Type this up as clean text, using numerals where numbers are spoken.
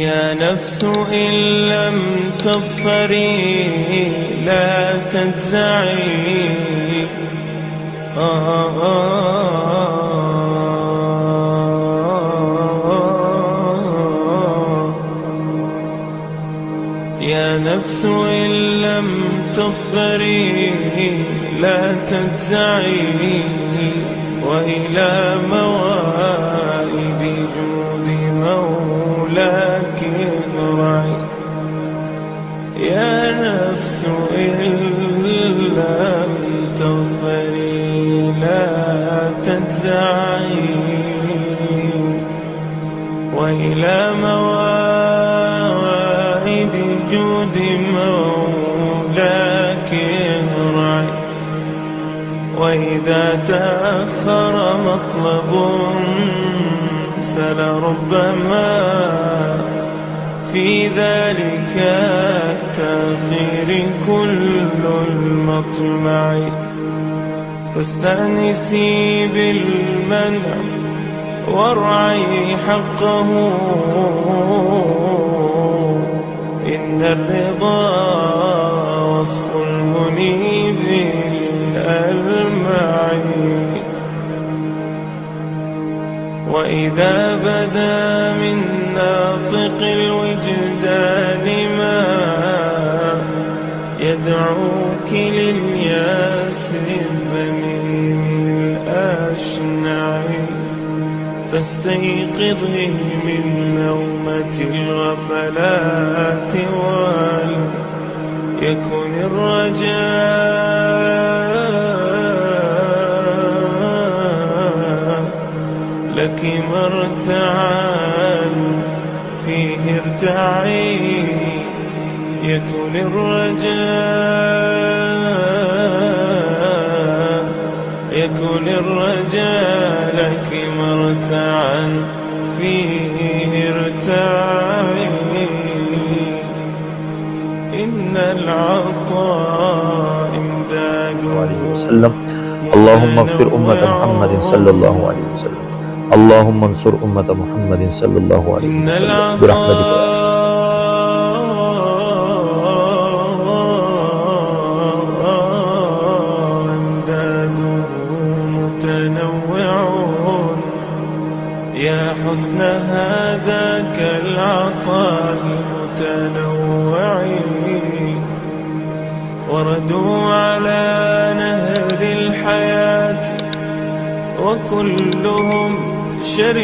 يا نفس إن لم تظفري لا تجزعي. يا نفس إن لم تظفري لا تجزعي، وإلى موائد جود مولاك ارجعي. يا نفس إن لم تظفري لا تجزعي، وإلى موائد جود مولاك ارجعي. وإذا تأخر مطلب فلربما في ذلك التأخير كل المطمع. فاستأنسي بالمنع وارعي حقه، إن الرضا وصف المنيب الألمع. وإذا بدا من ناطق الوجدان ما يدعوك للياس الذميم الأشنع، فاستيقظي من نومة الغفلات وليكن الرجاء لك مرتعا فيه ارتعي. يكن الرجاء لك مرتعا فيه ارتعي. إن العطاء امداد عليه وسلم. اللهم اغفر أمة محمد صلى الله عليه وسلم. اللهم انصر أمة محمد صلى الله عليه وسلم برحمتك. يا حسن هذاك العطاء المتنوع، وردوا على نهر الحياة وكلهم شريك.